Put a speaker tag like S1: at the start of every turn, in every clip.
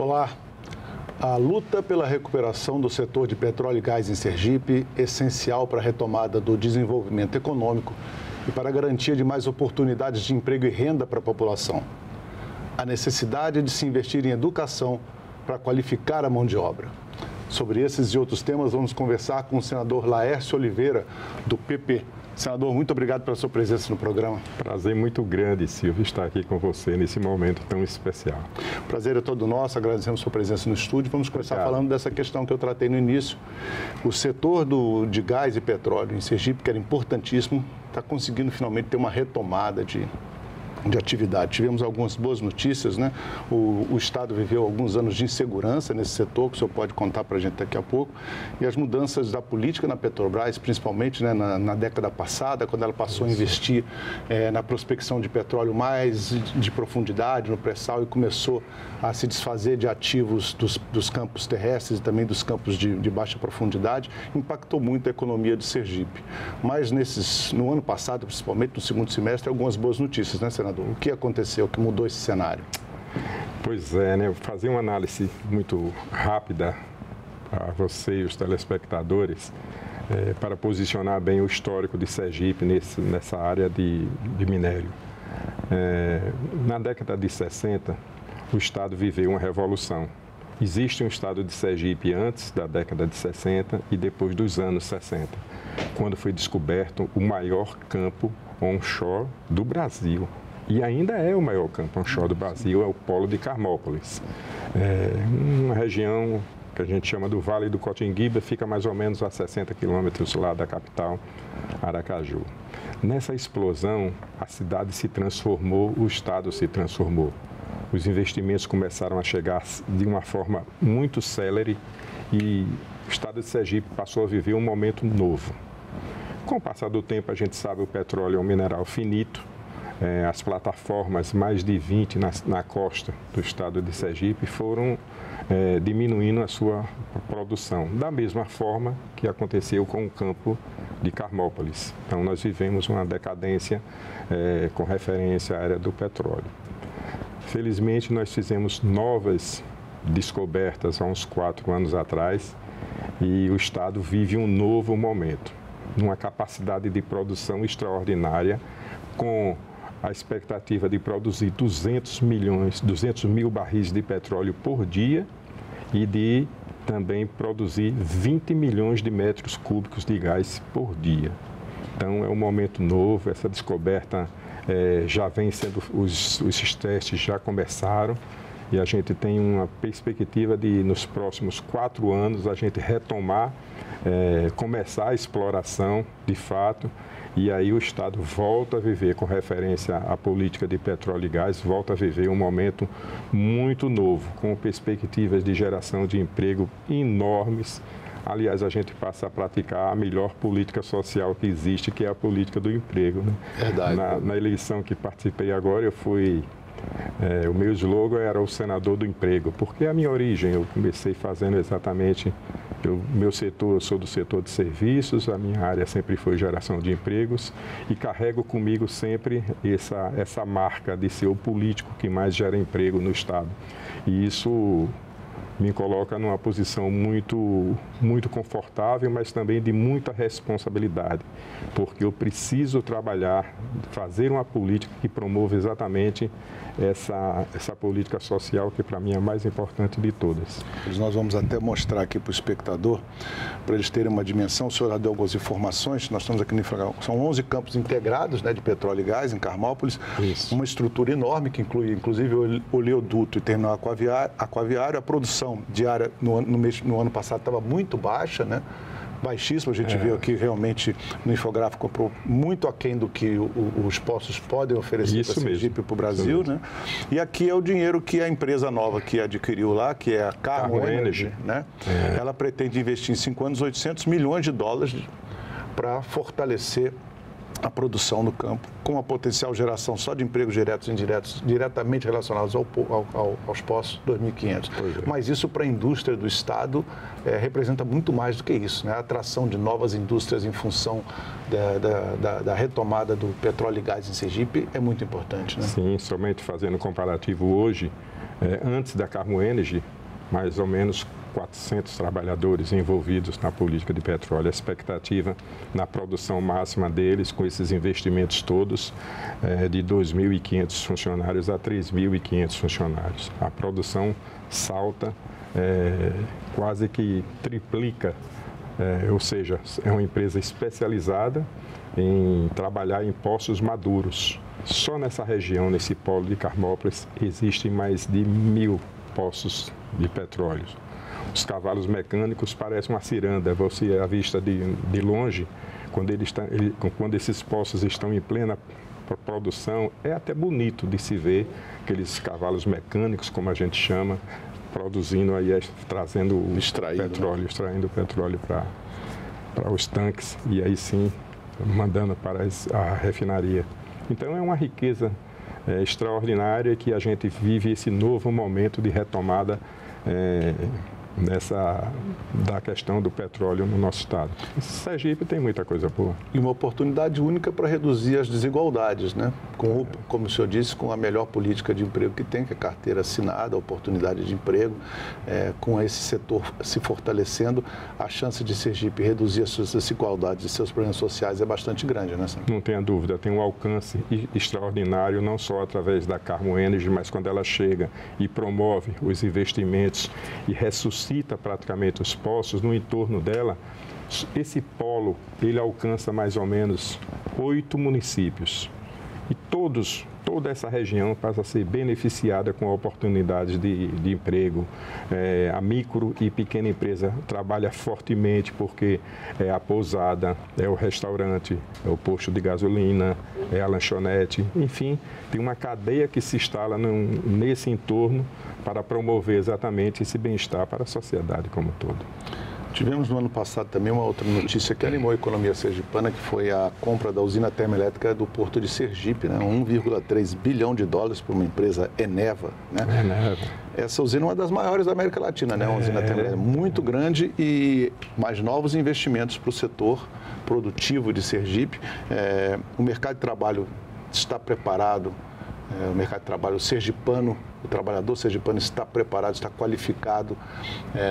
S1: Olá. A luta pela recuperação do setor de petróleo e gás em Sergipe é essencial para a retomada do desenvolvimento econômico e para a garantia de mais oportunidades de emprego e renda para a população. A necessidade de se investir em educação para qualificar a mão de obra. Sobre esses e outros temas, vamos conversar com o senador Laércio Oliveira, do PP. Senador, muito obrigado pela sua presença no programa.
S2: Prazer muito grande, Silvio, estar aqui com você nesse momento tão especial.
S1: Prazer é todo nosso, agradecemos a sua presença no estúdio. Vamos começar falando dessa questão que eu tratei no início. O setor de gás e petróleo em Sergipe, que era importantíssimo, está conseguindo finalmente ter uma retomada de atividade. Tivemos algumas boas notícias, né? O Estado viveu alguns anos de insegurança nesse setor, que o senhor pode contar para a gente daqui a pouco, e as mudanças da política na Petrobras, principalmente, né, na década passada, quando ela passou a investir na prospecção de petróleo mais de profundidade, no pré-sal, e começou a se desfazer de ativos dos campos terrestres e também dos campos de baixa profundidade, impactou muito a economia de Sergipe. Mas no ano passado, principalmente no segundo semestre, algumas boas notícias, né, senador? O que aconteceu que mudou esse cenário?
S2: Pois é, né? Eu vou fazer uma análise muito rápida para você e os telespectadores para posicionar bem o histórico de Sergipe nessa área de minério. Na década de 60, o Estado viveu uma revolução. Existe um Estado de Sergipe antes da década de 60 e depois dos anos 60, quando foi descoberto o maior campo onshore do Brasil. E ainda é o maior campo onshore do Brasil, é o Polo de Carmópolis. Uma região que a gente chama do Vale do Cotinguiba, fica mais ou menos a 60 quilômetros lá da capital, Aracaju. Nessa explosão, a cidade se transformou, o Estado se transformou. Os investimentos começaram a chegar de uma forma muito célere e o Estado de Sergipe passou a viver um momento novo. Com o passar do tempo, a gente sabe que o petróleo é um mineral finito. As plataformas, mais de 20 na costa do estado de Sergipe, foram diminuindo a sua produção, da mesma forma que aconteceu com o campo de Carmópolis. Então, nós vivemos uma decadência com referência à área do petróleo. Felizmente, nós fizemos novas descobertas há uns 4 anos atrás e o estado vive um novo momento, numa capacidade de produção extraordinária, com a expectativa de produzir 200 mil barris de petróleo por dia e de também produzir 20 milhões de metros cúbicos de gás por dia. Então, é um momento novo, essa descoberta já vem sendo, os testes já começaram e a gente tem uma perspectiva de, nos próximos 4 anos, a gente retomar, começar a exploração de fato. E aí o Estado volta a viver, com referência à política de petróleo e gás, volta a viver um momento muito novo, com perspectivas de geração de emprego enormes. Aliás, a gente passa a praticar a melhor política social que existe, que é a política do emprego, né?
S1: Verdade.
S2: Na eleição que participei agora, eu fui... o meu slogan era o senador do emprego, porque a minha origem, eu comecei fazendo exatamente... Meu setor, eu sou do setor de serviços, a minha área sempre foi geração de empregos e carrego comigo sempre essa marca de ser o político que mais gera emprego no Estado. E isso me coloca numa posição muito confortável, mas também de muita responsabilidade, porque eu preciso trabalhar, fazer uma política que promova exatamente essa política social que para mim é a mais importante de todas.
S1: Nós vamos até mostrar aqui para o espectador, para eles terem uma dimensão. O senhor já deu algumas informações, nós estamos aqui no Infragal. São 11 campos integrados, né, de petróleo e gás em Carmópolis. Isso. Uma estrutura enorme que inclui inclusive o oleoduto e terminal aquaviário. A produção diária no ano passado estava muito baixa, né? Baixíssimo, a gente viu aqui realmente no infográfico muito aquém do que os poços podem oferecer para Sergipe e para o Brasil, né? E aqui é o dinheiro que a empresa nova que adquiriu lá, que é a Carmo Energy, né? Ela pretende investir em 5 anos 800 milhões de dólares para fortalecer a produção no campo, com uma potencial geração só de empregos diretos e indiretos, diretamente relacionados aos postos, 2.500. Mas isso, para a indústria do Estado, representa muito mais do que isso, né? A atração de novas indústrias em função da retomada do petróleo e gás em Sergipe é muito importante, né?
S2: Sim, somente fazendo um comparativo hoje, antes da Carmo Energy, mais ou menos 400 trabalhadores envolvidos na política de petróleo. A expectativa na produção máxima deles, com esses investimentos todos, é de 2.500 funcionários a 3.500 funcionários. A produção salta, quase que triplica, ou seja, é uma empresa especializada em trabalhar em poços maduros. Só nessa região, nesse polo de Carmópolis, existem mais de 1.000 poços de petróleo. Os cavalos mecânicos parecem uma ciranda. Você, à vista de longe, quando esses poços estão em plena produção, é até bonito de se ver aqueles cavalos mecânicos, como a gente chama, produzindo aí, trazendo o petróleo, né? Extraindo o petróleo para os tanques e aí sim mandando para a refinaria. Então é uma riqueza extraordinária que a gente vive esse novo momento de retomada da questão do petróleo no nosso estado. Sergipe tem muita coisa boa.
S1: E uma oportunidade única para reduzir as desigualdades, né? Como o senhor disse, com a melhor política de emprego que tem, que é a carteira assinada, a oportunidade de emprego, com esse setor se fortalecendo, a chance de Sergipe reduzir as suas desigualdades e seus problemas sociais é bastante grande, né, senhor?
S2: Não tenha dúvida, tem um alcance extraordinário, não só através da Carmo Energy, mas quando ela chega e promove os investimentos e ressuscita praticamente os poços no entorno dela, esse polo, ele alcança mais ou menos 8 municípios. E toda essa região passa a ser beneficiada com oportunidades de emprego. A micro e pequena empresa trabalha fortemente porque é a pousada, é o restaurante, é o posto de gasolina, é a lanchonete, enfim, tem uma cadeia que se instala nesse entorno para promover exatamente esse bem-estar para a sociedade como um todo.
S1: Tivemos no ano passado também uma outra notícia que animou a economia sergipana, que foi a compra da usina termoelétrica do Porto de Sergipe, né? 1,3 bilhão de dólares por uma empresa Eneva, né?
S2: Eneva.
S1: Essa usina é uma das maiores da América Latina, né? Uma usina termoelétrica muito grande e mais novos investimentos para o setor produtivo de Sergipe. O mercado de trabalho está preparado, o mercado de trabalho sergipano, o trabalhador sergipano está preparado, está qualificado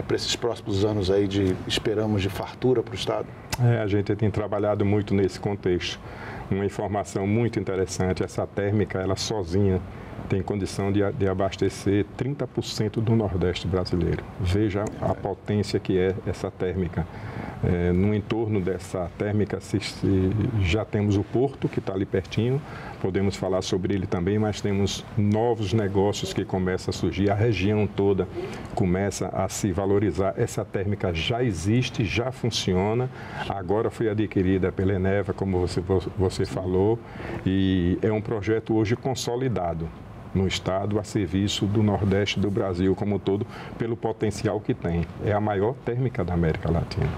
S1: para esses próximos anos aí esperamos de fartura para o Estado?
S2: A gente tem trabalhado muito nesse contexto. Uma informação muito interessante, essa térmica, ela sozinha tem condição de abastecer 30% do Nordeste brasileiro. Veja a potência que é essa térmica. No entorno dessa térmica já temos o porto, que está ali pertinho, podemos falar sobre ele também, mas temos novos negócios que começam a surgir, a região toda começa a se valorizar. Essa térmica já existe, já funciona, agora foi adquirida pela Eneva, como você falou, e é um projeto hoje consolidado no estado a serviço do Nordeste do Brasil como um todo, pelo potencial que tem. É a maior térmica da América Latina.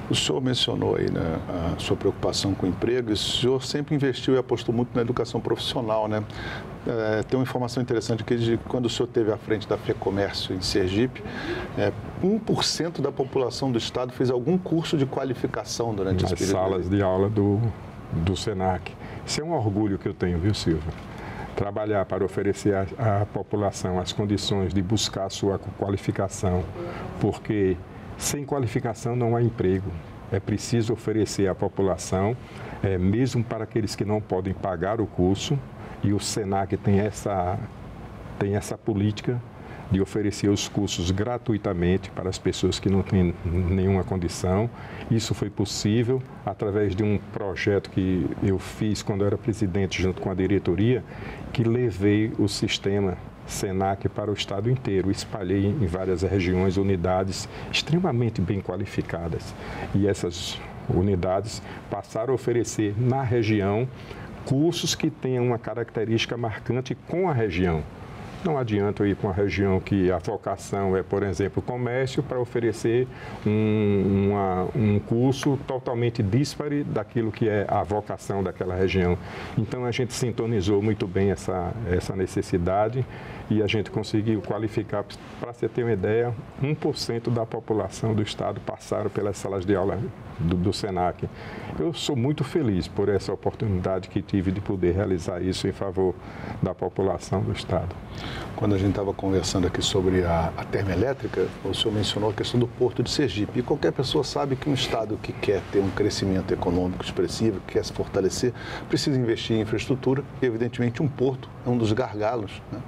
S1: O senhor mencionou aí, né, a sua preocupação com o emprego, e o senhor sempre investiu e apostou muito na educação profissional, né? Tem uma informação interessante que quando o senhor esteve à frente da FEComércio em Sergipe, 1% da população do estado fez algum curso de qualificação durante esse período.
S2: Nas salas de aula do SENAC. Isso é um orgulho que eu tenho, viu, Silvio? Trabalhar para oferecer à população as condições de buscar a sua qualificação, porque sem qualificação não há emprego. É preciso oferecer à população, mesmo para aqueles que não podem pagar o curso, e o SENAC tem essa política de oferecer os cursos gratuitamente para as pessoas que não têm nenhuma condição. Isso foi possível através de um projeto que eu fiz quando eu era presidente, junto com a diretoria, que levei o sistema SENAC para o estado inteiro, espalhei em várias regiões unidades extremamente bem qualificadas. E essas unidades passaram a oferecer na região cursos que tenham uma característica marcante com a região. Não adianta eu ir para uma região que a vocação é, por exemplo, comércio, para oferecer um curso totalmente díspare daquilo que é a vocação daquela região. Então, a gente sintonizou muito bem essa necessidade e a gente conseguiu qualificar, para você ter uma ideia, 1% da população do estado passaram pelas salas de aula do SENAC. Eu sou muito feliz por essa oportunidade que tive de poder realizar isso em favor da população do estado.
S1: Quando a gente estava conversando aqui sobre a termoelétrica, o senhor mencionou a questão do Porto de Sergipe. E qualquer pessoa sabe que um estado que quer ter um crescimento econômico expressivo, que quer se fortalecer, precisa investir em infraestrutura e, evidentemente, um porto é um dos gargalos, né?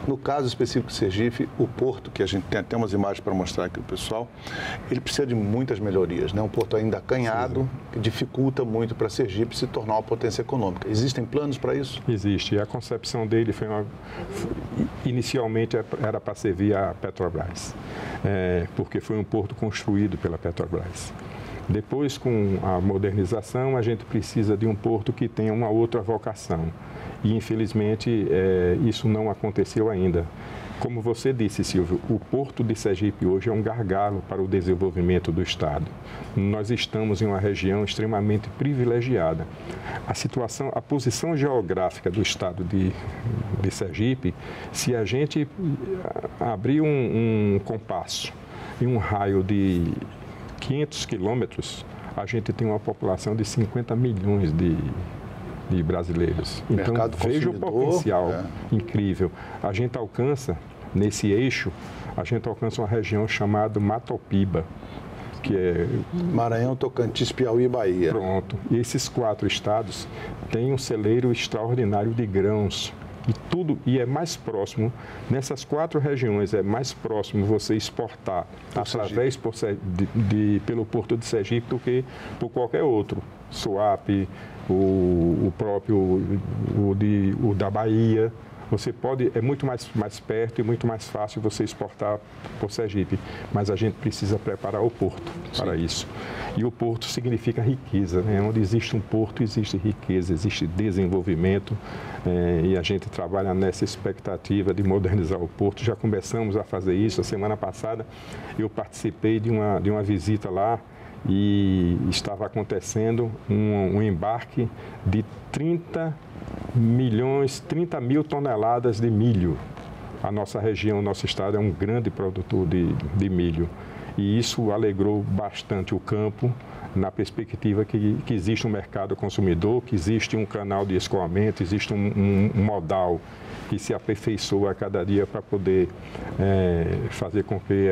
S1: No caso específico de Sergipe, o porto, que a gente tem até umas imagens para mostrar aqui para o pessoal, ele precisa de muitas melhorias, né? Um porto ainda acanhado, que dificulta muito para Sergipe se tornar uma potência econômica. Existem planos para isso?
S2: Existe. E a concepção dele inicialmente era para servir a Petrobras, porque foi um porto construído pela Petrobras. Depois, com a modernização, a gente precisa de um porto que tenha uma outra vocação. E, infelizmente, isso não aconteceu ainda. Como você disse, Silvio, o Porto de Sergipe hoje é um gargalo para o desenvolvimento do Estado. Nós estamos em uma região extremamente privilegiada. A posição geográfica do Estado de Sergipe, se a gente abrir um compasso em um raio de 500 quilômetros, a gente tem uma população de 50 milhões de brasileiros. Então, veja o potencial incrível. A gente alcança, nesse eixo, uma região chamada Matopiba, que é...
S1: Maranhão, Tocantins, Piauí e Bahia.
S2: Pronto. E esses 4 estados têm um celeiro extraordinário de grãos. E é mais próximo, nessas 4 regiões, é mais próximo você exportar através pelo Porto de Sergipe do que por qualquer outro. Suape, o próprio o da Bahia. Você pode, é muito mais perto e muito mais fácil você exportar por Sergipe, mas a gente precisa preparar o porto para isso. E o porto significa riqueza, né? Onde existe um porto, existe riqueza, existe desenvolvimento, e a gente trabalha nessa expectativa de modernizar o porto. Já começamos a fazer isso. A semana passada eu participei de uma visita lá e estava acontecendo um embarque de 30 mil toneladas de milho. A nossa região, o nosso estado é um grande produtor de milho. E isso alegrou bastante o campo, na perspectiva que existe um mercado consumidor, que existe um canal de escoamento, existe um modal que se aperfeiçoa a cada dia para poder fazer com que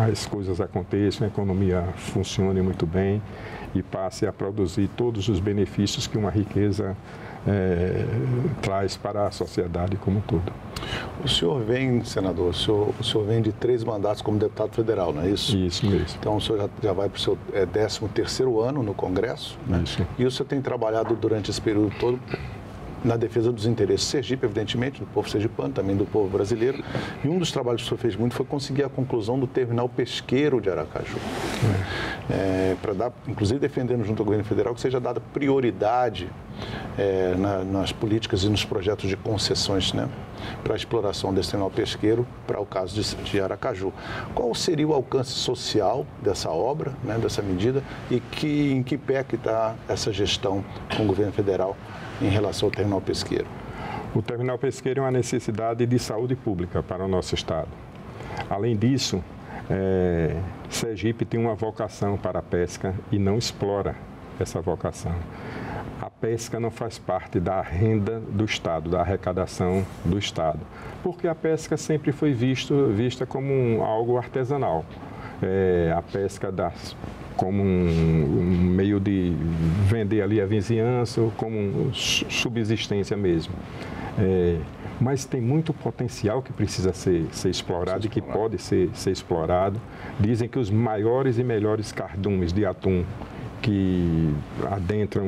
S2: as coisas aconteçam, a economia funcione muito bem e passe a produzir todos os benefícios que uma riqueza traz para a sociedade como um todo.
S1: O senhor vem, senador, o senhor vem de 3 mandatos como deputado federal, não é isso?
S2: Isso mesmo.
S1: Então o senhor já vai para o seu 13º ano no Congresso, né?
S2: Isso.
S1: E o senhor tem trabalhado durante esse período todo na defesa dos interesses de Sergipe, evidentemente, do povo sergipano, também do povo brasileiro. E um dos trabalhos que o senhor fez muito foi conseguir a conclusão do terminal pesqueiro de Aracaju. Para dar, inclusive defendendo junto ao governo federal, que seja dada prioridade nas políticas e nos projetos de concessões, né, para a exploração desse terminal pesqueiro, para o caso de Aracaju. Qual seria o alcance social dessa obra, né, dessa medida, e em que pé que está essa gestão com o governo federal em relação ao terminal pesqueiro?
S2: O terminal pesqueiro é uma necessidade de saúde pública para o nosso estado. Além disso, Sergipe tem uma vocação para a pesca e não explora essa vocação. A pesca não faz parte da renda do Estado, da arrecadação do Estado, porque a pesca sempre foi vista como algo artesanal. A pesca como um meio de vender ali a vizinhança, ou como subsistência mesmo. Mas tem muito potencial que precisa ser explorado e que pode ser explorado. Dizem que os maiores e melhores cardumes de atum que adentram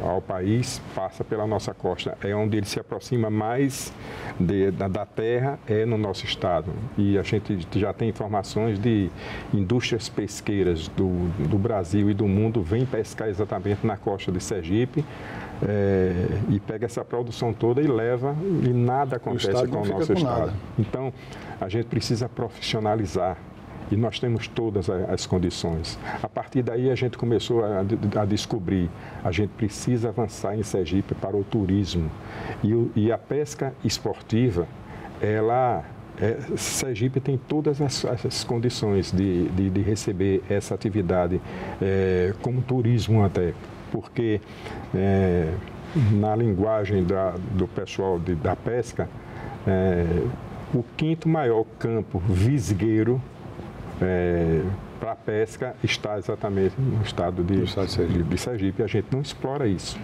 S2: ao país passa pela nossa costa. É onde ele se aproxima mais da terra, é no nosso estado. E a gente já tem informações de indústrias pesqueiras do Brasil e do mundo vêm pescar exatamente na costa de Sergipe, e pega essa produção toda e leva, e nada acontece com o nosso estado. Então, a gente precisa profissionalizar. E nós temos todas as condições. A partir daí, a gente começou a descobrir, a gente precisa avançar em Sergipe para o turismo. E a pesca esportiva, Sergipe tem todas as condições de receber essa atividade como turismo até, porque na linguagem do pessoal da pesca, o quinto maior campo visgueiro para a pesca está exatamente no estado de Sergipe. A gente não explora isso.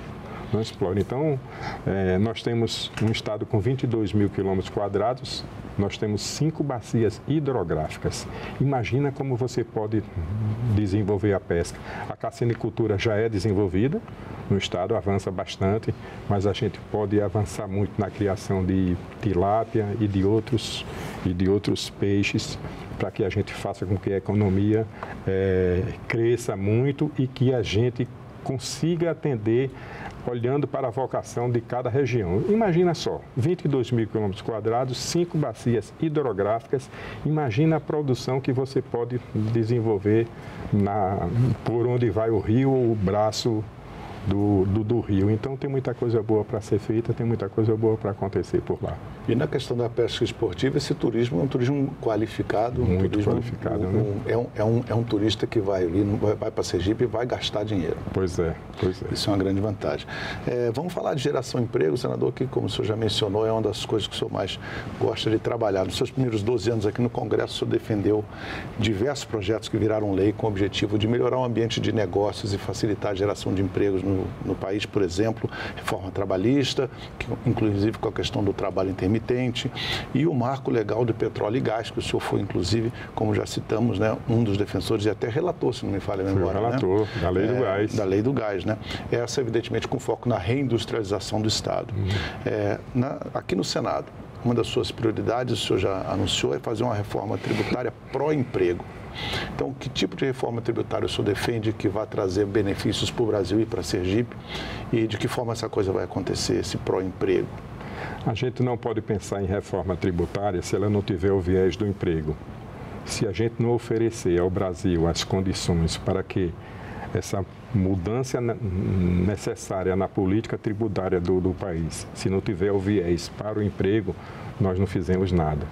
S2: Não explora. Então, nós temos um estado com 22 mil quilômetros quadrados, nós temos 5 bacias hidrográficas. Imagina como você pode desenvolver a pesca. A cassinicultura já é desenvolvida no estado, avança bastante, mas a gente pode avançar muito na criação de tilápia e de outros peixes, para que a gente faça com que a economia cresça muito e que a gente consiga atender olhando para a vocação de cada região. Imagina só, 22 mil quilômetros quadrados, 5 bacias hidrográficas, imagina a produção que você pode desenvolver por onde vai o rio ou o braço do rio. Então, tem muita coisa boa para ser feita, tem muita coisa boa para acontecer por lá.
S1: E na questão da pesca esportiva, esse turismo é um turismo qualificado.
S2: Muito qualificado, né?
S1: É um turista que vai ali, vai para Sergipe e vai gastar dinheiro.
S2: Pois é.
S1: Isso é uma grande vantagem. Vamos falar de geração de emprego, senador, que, como o senhor já mencionou, é uma das coisas que o senhor mais gosta de trabalhar. Nos seus primeiros 12 anos aqui no Congresso, o senhor defendeu diversos projetos que viraram lei com o objetivo de melhorar o ambiente de negócios e facilitar a geração de empregos no país, por exemplo, reforma trabalhista, que, inclusive com a questão do trabalho intermitente, e o marco legal de petróleo e gás, que o senhor foi, inclusive, como já citamos, né, um dos defensores e até relator, se não me falha a memória.
S2: Foi relator, né? Da lei do gás.
S1: Da lei do gás, né? Essa, evidentemente, com foco na reindustrialização do Estado. Aqui no Senado, uma das suas prioridades, o senhor já anunciou, é fazer uma reforma tributária pró-emprego. Então, que tipo de reforma tributária o senhor defende que vai trazer benefícios para o Brasil e para Sergipe? E de que forma essa coisa vai acontecer, esse pró-emprego?
S2: A gente não pode pensar em reforma tributária se ela não tiver o viés do emprego. Se a gente não oferecer ao Brasil as condições para que essa mudança necessária na política tributária do país, se não tiver o viés para o emprego, nós não fizemos nada.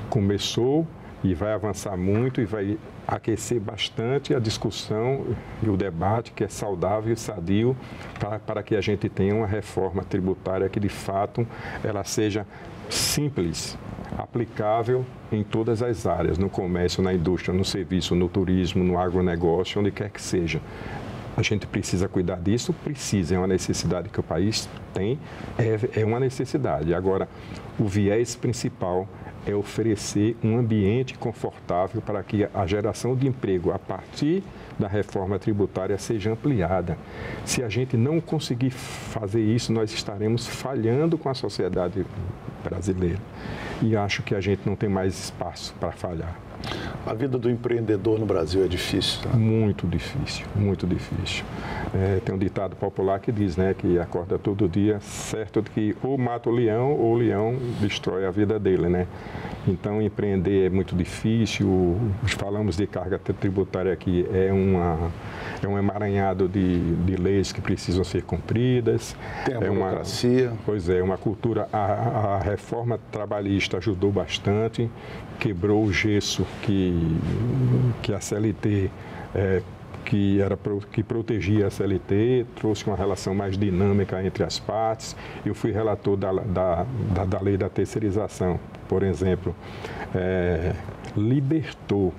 S2: Começou e vai avançar muito e vai aquecer bastante a discussão e o debate, que é saudável e sadio, para que a gente tenha uma reforma tributária que, de fato, ela seja simples, aplicável em todas as áreas, no comércio, na indústria, no serviço, no turismo, no agronegócio, onde quer que seja. A gente precisa cuidar disso, é uma necessidade que o país tem, é uma necessidade. Agora, o viés principal é oferecer um ambiente confortável para que a geração de emprego a partir da reforma tributária seja ampliada. Se a gente não conseguir fazer isso, nós estaremos falhando com a sociedade brasileira. E acho que a gente não tem mais espaço para falhar.
S1: A vida do empreendedor no Brasil é difícil, tá?
S2: Muito difícil, muito difícil. Tem um ditado popular que diz, né, que acorda todo dia certo de que ou mata o leão ou o leão destrói a vida dele, né? Então, empreender é muito difícil. Falamos de carga tributária aqui, é um emaranhado de leis que precisam ser cumpridas.
S1: Tem a burocracia.
S2: Pois é, uma cultura. A reforma trabalhista ajudou bastante, quebrou o gesso que a CLT, que protegia a CLT, trouxe uma relação mais dinâmica entre as partes. Eu fui relator da lei da terceirização, por exemplo, libertou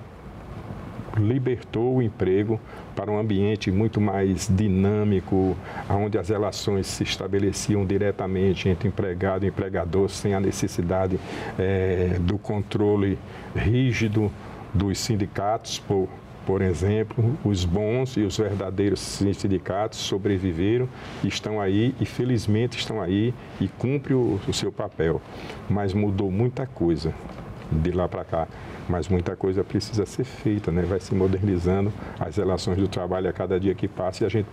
S2: o emprego para um ambiente muito mais dinâmico, onde as relações se estabeleciam diretamente entre empregado e empregador, sem a necessidade do controle rígido dos sindicatos. Por exemplo, os bons e os verdadeiros sindicatos sobreviveram, estão aí e felizmente estão aí e cumprem o seu papel. Mas mudou muita coisa de lá para cá. Mas muita coisa precisa ser feita, né? Vai se modernizando as relações do trabalho a cada dia que passa e a gente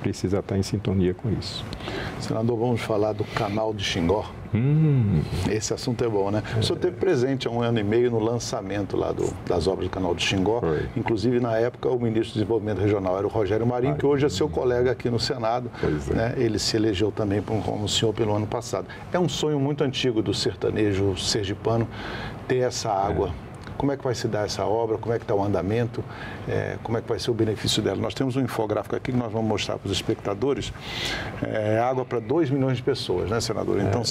S2: precisa estar em sintonia com isso.
S1: Senador, vamos falar do canal de Xingó. Esse assunto é bom, né? O senhor esteve presente há 1 ano e meio no lançamento lá das obras do canal de Xingó.
S2: Foi.
S1: Inclusive, na época, o ministro do Desenvolvimento Regional era o Rogério Marinho, que hoje é seu colega aqui no Senado.
S2: Pois é.
S1: Né? Ele se elegeu também como senhor pelo ano passado. É um sonho muito antigo do sertanejo sergipano ter essa água como é que vai se dar essa obra, como é que está o andamento, como é que vai ser o benefício dela. Nós temos um infográfico aqui que nós vamos mostrar para os espectadores, água para 2 milhões de pessoas, né, senador? Então,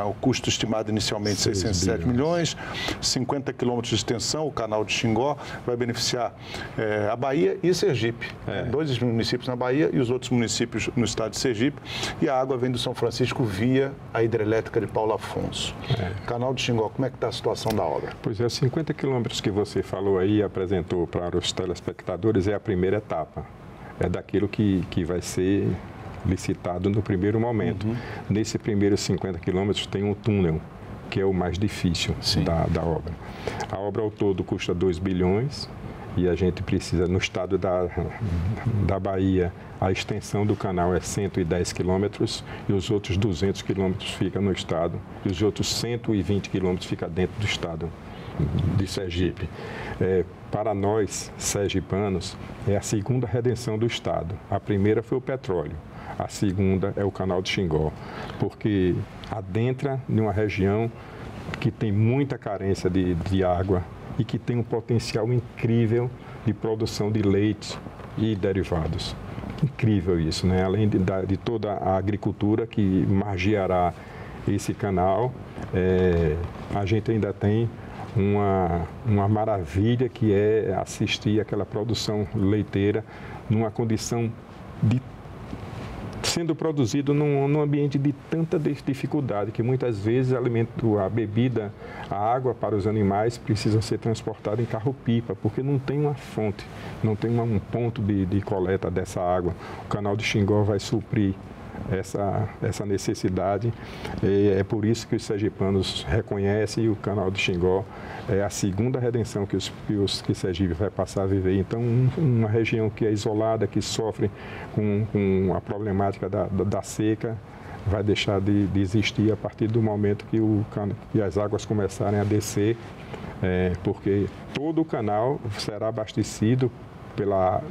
S1: o custo estimado inicialmente 607 milhões, 50 quilômetros de extensão, o canal de Xingó, vai beneficiar a Bahia e Sergipe. 2 municípios na Bahia e os outros municípios no estado de Sergipe. E a água vem do São Francisco via a hidrelétrica de Paulo Afonso. Canal de Xingó, como é que está a situação da obra?
S2: Pois é, os 50 quilômetros que você falou aí, apresentou para os telespectadores, é a primeira etapa. É daquilo que vai ser licitado no primeiro momento. Nesse primeiro 50 quilômetros tem um túnel, que é o mais difícil da obra. A obra ao todo custa 2 bilhões e a gente precisa, no estado da Bahia, a extensão do canal é 110 quilômetros e os outros 200 quilômetros ficam no estado e os outros 120 quilômetros ficam dentro do estado de Sergipe. Para nós, sergipanos, é a segunda redenção do estado. A primeira foi o petróleo. A segunda é o canal de Xingó, porque adentra em uma região que tem muita carência de água e que tem um potencial incrível de produção de leite e derivados. Incrível isso, né? Além de toda a agricultura que margeará esse canal, a gente ainda tem uma maravilha que é assistir aquela produção leiteira numa condição sendo produzido num ambiente de tanta dificuldade que muitas vezes a bebida, a água para os animais precisa ser transportada em carro-pipa, porque não tem uma fonte, não tem um ponto de coleta dessa água. O canal de Xingó vai suprir essa necessidade. É por isso que os sergipanos reconhecem o canal de Xingó é a segunda redenção que Sergipe vai passar a viver. Então, uma região que é isolada, que sofre com a problemática da seca, vai deixar de existir a partir do momento que as águas começarem a descer, porque todo o canal será abastecido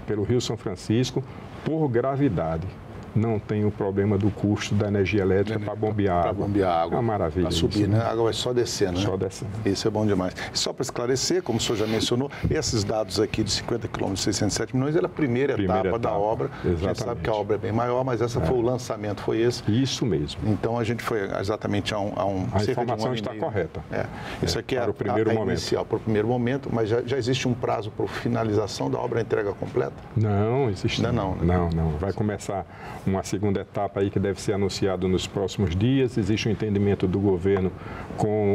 S2: pelo Rio São Francisco por gravidade. Não tem o problema do custo da energia elétrica para bombear água.
S1: Para bombear água.
S2: É uma maravilha.
S1: Para subir, né? A água vai só descendo, né?
S2: Só descendo.
S1: Isso é bom demais. E só para esclarecer, como o senhor já mencionou, esses dados aqui de 50 quilômetros, 607 milhões, é a primeira etapa da obra.
S2: Exatamente.
S1: A gente sabe que a obra é bem maior, mas essa foi o lançamento, foi esse.
S2: Isso mesmo.
S1: Então, a gente foi exatamente a cerca
S2: informação
S1: de
S2: está correta.
S1: Isso aqui é
S2: para o primeiro momento.
S1: Inicial, para o primeiro momento, mas já existe um prazo para finalização da obra, a entrega completa?
S2: Não, existe.
S1: Não.
S2: Não. Vai começar uma segunda etapa aí que deve ser anunciado nos próximos dias. Existe um entendimento do governo com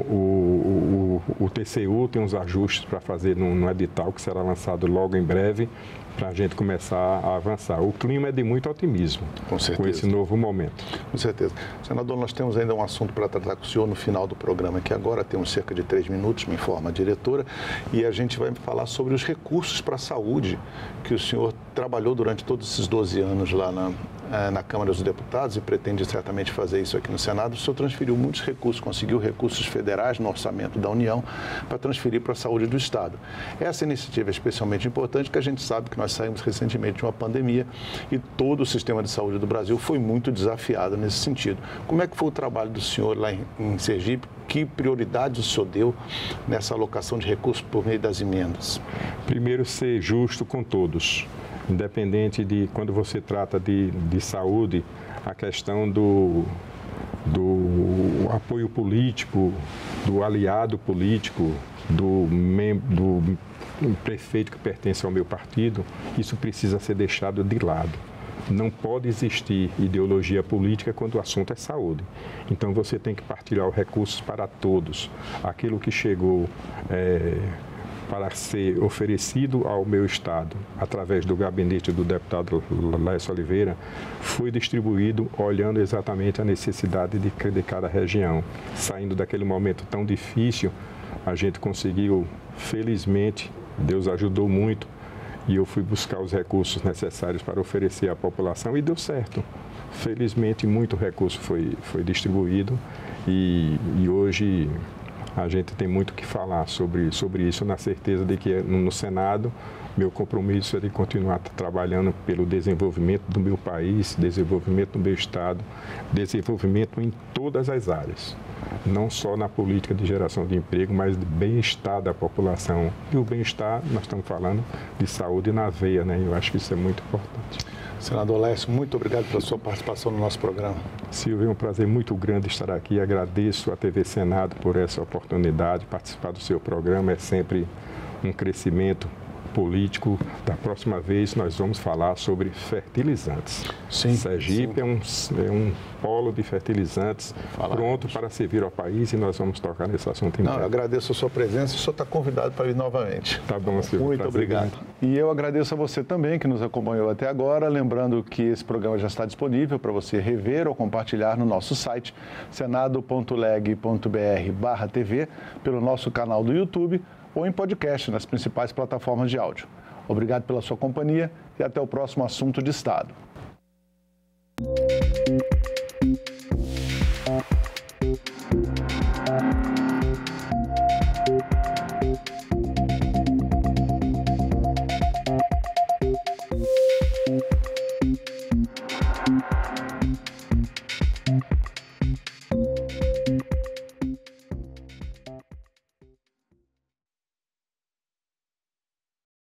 S2: o TCU, tem uns ajustes para fazer no edital que será lançado logo em breve, para a gente começar a avançar. O clima é de muito otimismo com esse novo momento.
S1: Com certeza. Senador, nós temos ainda um assunto para tratar com o senhor no final do programa, que agora temos cerca de 3 minutos, me informa a diretora, e a gente vai falar sobre os recursos para a saúde que o senhor trabalhou durante todos esses 12 anos lá na Câmara dos Deputados e pretende certamente fazer isso aqui no Senado. O senhor transferiu muitos recursos, conseguiu recursos federais no orçamento da União para transferir para a saúde do Estado. Essa iniciativa é especialmente importante porque a gente sabe que nós saímos recentemente de uma pandemia e todo o sistema de saúde do Brasil foi muito desafiado nesse sentido. Como é que foi o trabalho do senhor lá em Sergipe? Que prioridades o senhor deu nessa alocação de recursos por meio das emendas?
S2: Primeiro, ser justo com todos. Independente de quando você trata de saúde, a questão do apoio político, do aliado político, do prefeito que pertence ao meu partido, isso precisa ser deixado de lado. Não pode existir ideologia política quando o assunto é saúde. Então, você tem que partilhar os recursos para todos. Aquilo que chegou para ser oferecido ao meu Estado, através do gabinete do deputado Laércio Oliveira, foi distribuído olhando exatamente a necessidade de cada região. Saindo daquele momento tão difícil, a gente conseguiu, felizmente, Deus ajudou muito, e eu fui buscar os recursos necessários para oferecer à população e deu certo. Felizmente, muito recurso foi distribuído e hoje a gente tem muito que falar sobre isso, na certeza de que no Senado meu compromisso é de continuar trabalhando pelo desenvolvimento do meu país, desenvolvimento do meu Estado, desenvolvimento em todas as áreas. não só na política de geração de emprego, mas de bem-estar da população. E o bem-estar, nós estamos falando de saúde na veia, né? Eu acho que isso é muito importante.
S1: Senador Lécio, muito obrigado pela sua participação no nosso programa.
S2: Silvio, é um prazer muito grande estar aqui. Agradeço à TV Senado por essa oportunidade. Participar do seu programa é sempre um crescimento político. Da próxima vez nós vamos falar sobre fertilizantes.
S1: Sim,
S2: Sergipe é um polo de fertilizantes pronto para servir ao país e nós vamos tocar nesse assunto em breve.
S1: Eu agradeço a sua presença e o senhor está convidado para vir novamente.
S2: Tá bom, Silvio.
S1: Muito obrigado. E eu agradeço a você também que nos acompanhou até agora. Lembrando que esse programa já está disponível para você rever ou compartilhar no nosso site senado.leg.br/TV, pelo nosso canal do YouTube ou em podcast nas principais plataformas de áudio. Obrigado pela sua companhia e até o próximo Assunto de Estado.